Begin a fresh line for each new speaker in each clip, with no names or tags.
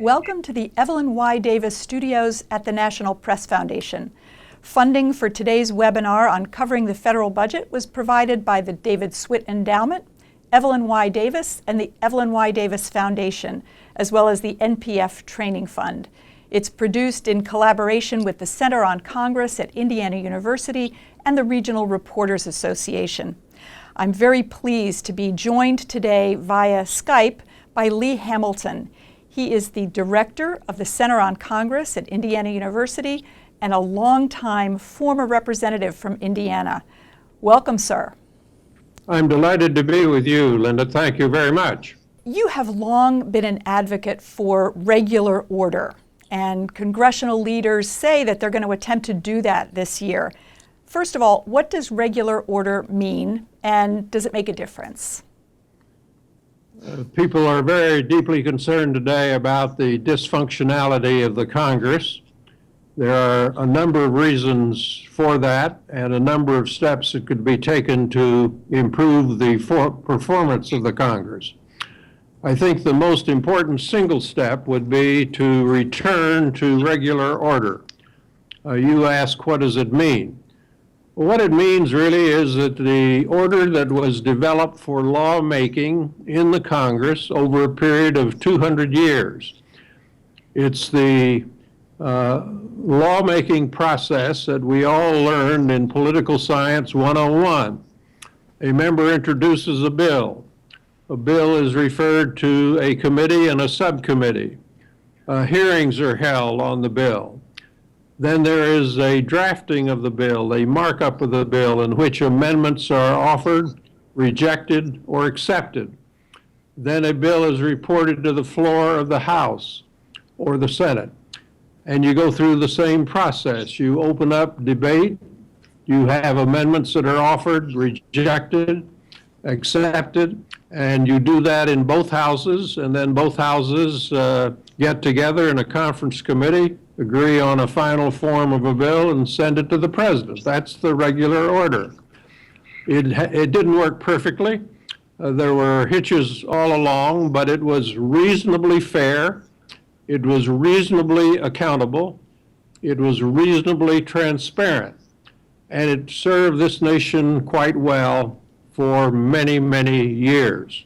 welcome to the Evelyn Y. Davis Studios at the National Press Foundation. Funding for today's webinar on covering the federal budget was provided by the David Swit Endowment, Evelyn Y. Davis, and the Evelyn Y. Davis Foundation, as well as the NPF Training Fund. It's produced in collaboration with the Center on Congress at Indiana University and the Regional Reporters Association. I'm very pleased to be joined today via Skype by Lee Hamilton. He is the director of the Center on Congress at Indiana University and a longtime former representative from Indiana. Welcome, sir.
I'm delighted to be with you, Linda. Thank you very much.
You have long been an advocate for regular order, and congressional leaders say that they're going to attempt to do that this year. First of all, what does regular order mean, and does it make a difference?
People are very deeply concerned today about the dysfunctionality of the Congress. There are a number of reasons for that and a number of steps that could be taken to improve the performance of the Congress. I think the most important single step would be to return to regular order. You ask, what does it mean? What it means really is that the order that was developed for lawmaking in the Congress over a period of 200 years, it's the lawmaking process that we all learned in Political Science 101. A member introduces a bill. A bill is referred to a committee and a subcommittee. Hearings are held on the bill. Then there is a drafting of the bill, a markup of the bill in which amendments are offered, rejected, or accepted. Then a bill is reported to the floor of the House or the Senate. And you go through the same process. You open up debate, you have amendments that are offered, rejected, accepted, and you do that in both houses, and then both houses get together in a conference committee, agree on a final form of a bill, and send it to the president. That's the regular order. It didn't work perfectly. There were hitches all along, but it was reasonably fair. It was reasonably accountable. It was reasonably transparent. And it served this nation quite well for many, many years.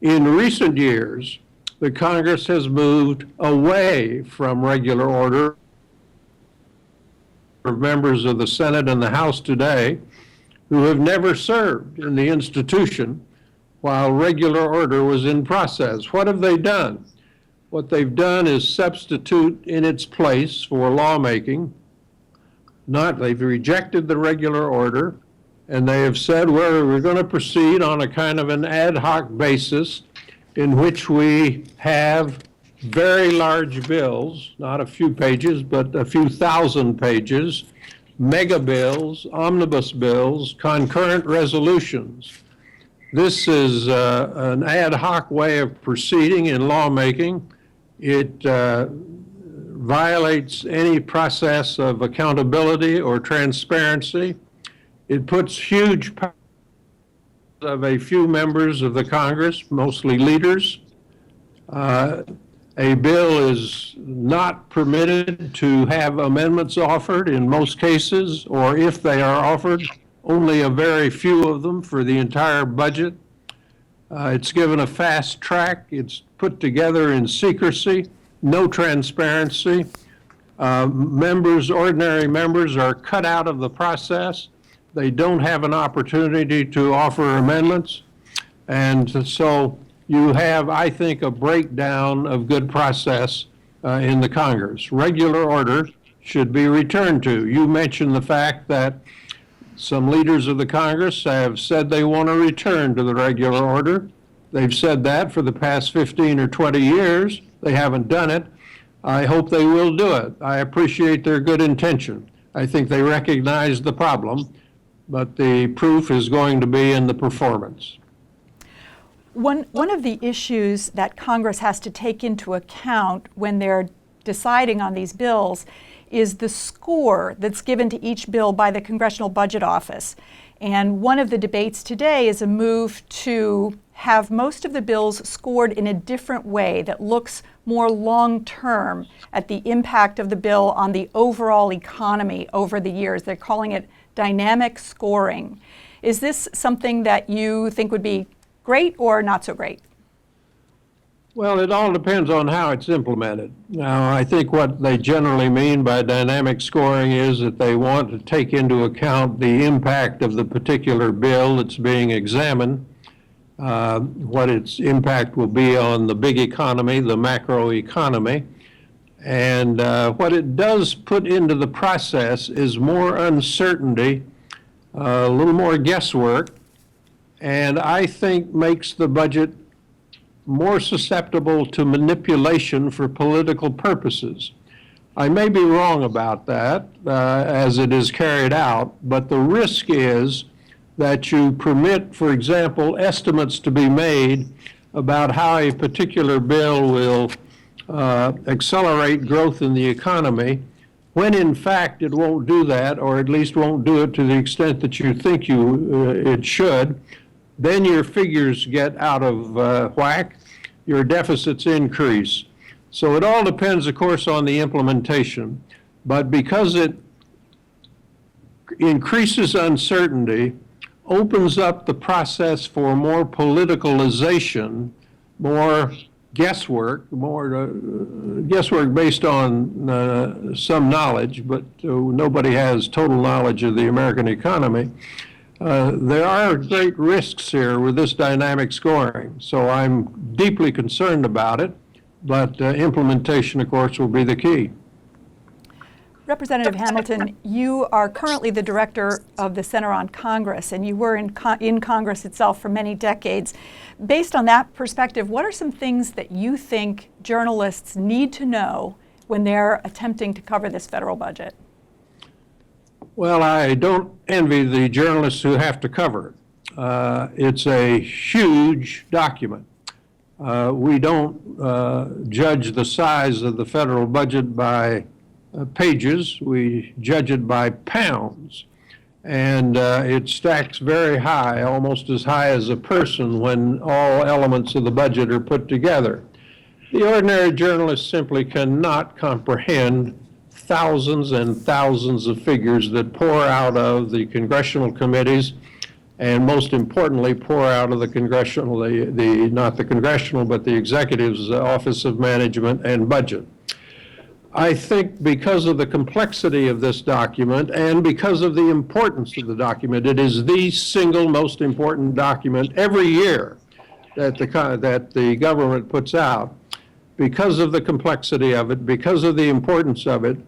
In recent years, the Congress has moved away from regular order. Members of the Senate and the House today who have never served in the institution while regular order was in process. What have they done? What they've done is substitute in its place for lawmaking. They've rejected the regular order, and they have said, well, we're going to proceed on a kind of an ad hoc basis in which we have very large bills, not a few pages, but a few thousand pages, mega bills, omnibus bills, concurrent resolutions. This is an ad hoc way of proceeding in lawmaking. It violates any process of accountability or transparency. It puts huge power of a few members of the Congress, mostly leaders. A bill is not permitted to have amendments offered in most cases, or if they are offered, only a very few of them for the entire budget. It's given a fast track. It's put together in secrecy, no transparency. Ordinary members are cut out of the process. They don't have an opportunity to offer amendments. And so you have, I think, a breakdown of good process in the Congress. Regular order should be returned to. You mentioned the fact that some leaders of the Congress have said they want to return to the regular order. They've said that for the past 15 or 20 years. They haven't done it. I hope they will do it. I appreciate their good intention. I think they recognize the problem, but the proof is going to be in the performance.
One of the issues that Congress has to take into account when they're deciding on these bills is the score that's given to each bill by the Congressional Budget Office. And one of the debates today is a move to have most of the bills scored in a different way that looks more long-term at the impact of the bill on the overall economy over the years. They're calling it dynamic scoring. Is this something that you think would be great or not so great?
Well, it all depends on how it's implemented. Now, I think what they generally mean by dynamic scoring is that they want to take into account the impact of the particular bill that's being examined, what its impact will be on the big economy, the macro economy. And what it does put into the process is more uncertainty, a little more guesswork, and I think makes the budget more susceptible to manipulation for political purposes. I may be wrong about that as it is carried out, but the risk is that you permit, for example, estimates to be made about how a particular bill will accelerate growth in the economy, when in fact it won't do that, or at least won't do it to the extent that you think it should. Then your figures get out of whack, your deficits increase. So it all depends, of course, on the implementation, but because it increases uncertainty, opens up the process for more politicalization, more guesswork, guesswork based on some knowledge, but nobody has total knowledge of the American economy. There are great risks here with this dynamic scoring, so I'm deeply concerned about it, but implementation, of course, will be the key.
Representative Hamilton, you are currently the director of the Center on Congress, and you were in Congress itself for many decades. Based on that perspective, what are some things that you think journalists need to know when they're attempting to cover this federal budget?
Well, I don't envy the journalists who have to cover it. It's a huge document. We don't judge the size of the federal budget by pages. We judge it by pounds. And it stacks very high, almost as high as a person when all elements of the budget are put together. The ordinary journalist simply cannot comprehend thousands and thousands of figures that pour out of the congressional committees, and most importantly, pour out of the congressional, not the congressional, but the executive's Office of Management and Budget. I think because of the complexity of this document and because of the importance of the document, it is the single most important document every year that the government puts out. Because of the complexity of it, because of the importance of it,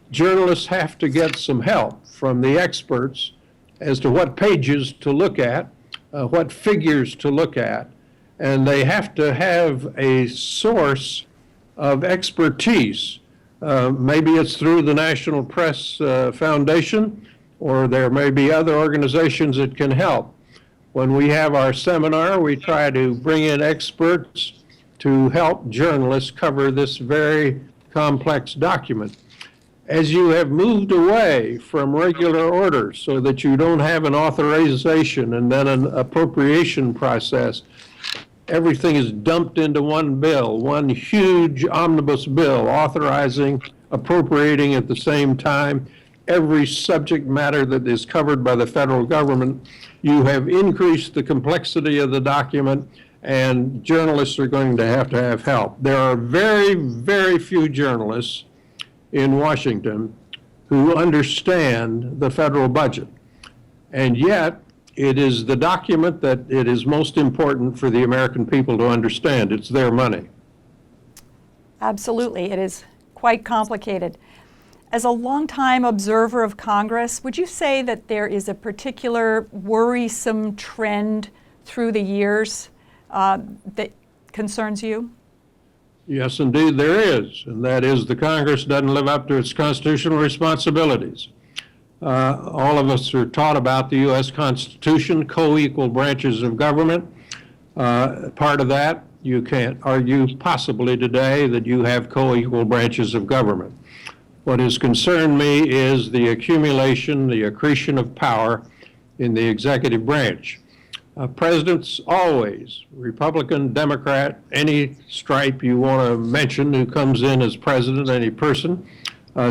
journalists have to get some help from the experts as to what pages to look at, what figures to look at, and they have to have a source of expertise. Maybe it's through the National Press Foundation, or there may be other organizations that can help. When we have our seminar, we try to bring in experts to help journalists cover this very complex document. As you have moved away from regular orders so that you don't have an authorization and then an appropriation process, everything is dumped into one bill, one huge omnibus bill, authorizing, appropriating at the same time every subject matter that is covered by the federal government. You have increased the complexity of the document, and journalists are going to have help. There are very, very few journalists in Washington who understand the federal budget, and yet it is the document that it is most important for the American people to understand. It's their money.
Absolutely. It is quite complicated. As a longtime observer of Congress, would you say that there is a particular worrisome trend through the years that concerns you?
Yes, indeed, there is, and that is the Congress doesn't live up to its constitutional responsibilities. All of us are taught about the U.S. Constitution, co-equal branches of government. Part of that, you can't argue possibly today that you have co-equal branches of government. What has concerned me is the accumulation, the accretion of power in the executive branch. Presidents always, Republican, Democrat, any stripe you want to mention who comes in as president, any person,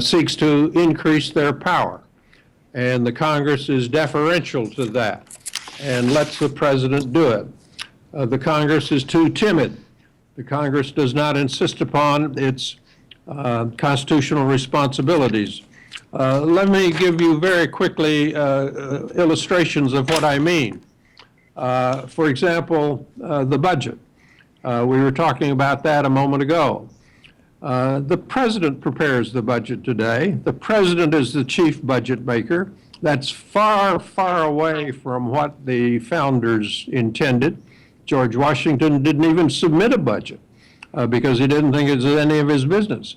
seeks to increase their power. And the Congress is deferential to that and lets the president do it. The Congress is too timid. The Congress does not insist upon its constitutional responsibilities. Let me give you very quickly illustrations of what I mean. For example, the budget. We were talking about that a moment ago. The president prepares the budget today. The president is the chief budget maker. That's far, far away from what the founders intended. George Washington didn't even submit a budget because he didn't think it was any of his business.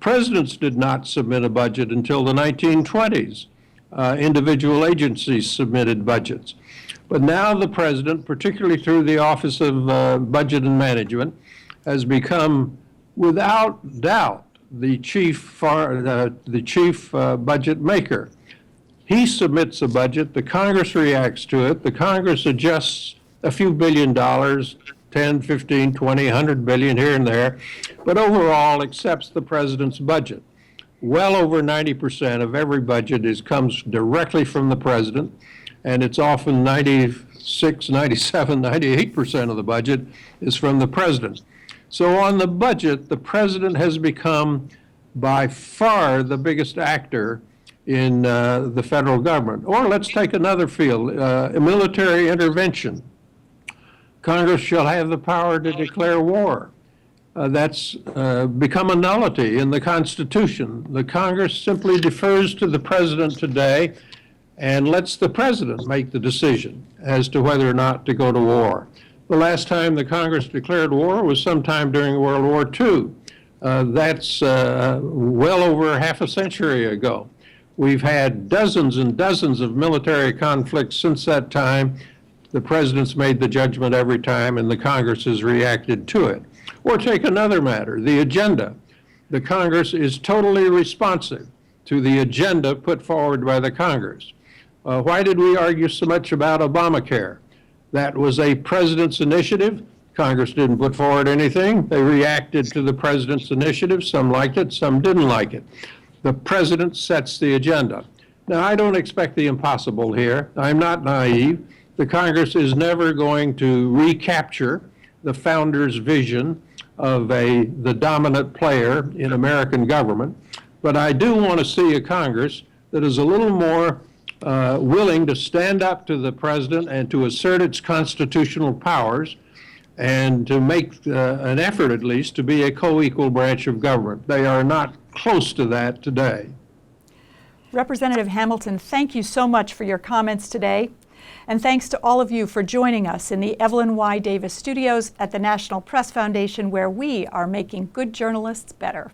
Presidents did not submit a budget until the 1920s. Individual agencies submitted budgets. But now the president, particularly through the Office of Budget and Management, has become, without doubt, the chief budget maker. He submits a budget, the Congress reacts to it, the Congress adjusts a few $billion, 10, 15, 20, 100 billion here and there, but overall accepts the president's budget. Well over 90% of every budget comes directly from the president, and it's often 96, 97, 98% of the budget is from the president. So on the budget, the president has become by far the biggest actor in the federal government. Or let's take another field, military intervention. Congress shall have the power to declare war. That's become a nullity in the Constitution. The Congress simply defers to the president today and lets the president make the decision as to whether or not to go to war. The last time the Congress declared war was sometime during World War II. That's well over half a century ago. We've had dozens and dozens of military conflicts since that time. The president's made the judgment every time, and the Congress has reacted to it. Or take another matter, the agenda. The Congress is totally responsive to the agenda put forward by the Congress. Why did we argue so much about Obamacare? That was a president's initiative. Congress didn't put forward anything. They reacted to the president's initiative. Some liked it, some didn't like it. The president sets the agenda. Now, I don't expect the impossible here. I'm not naive. The Congress is never going to recapture the founders' vision of the dominant player in American government. But I do want to see a Congress that is a little more willing to stand up to the president and to assert its constitutional powers and to make an effort, at least, to be a co-equal branch of government. They are not close to that today.
Representative Hamilton, thank you so much for your comments today. And thanks to all of you for joining us in the Evelyn Y. Davis studios at the National Press Foundation, where we are making good journalists better.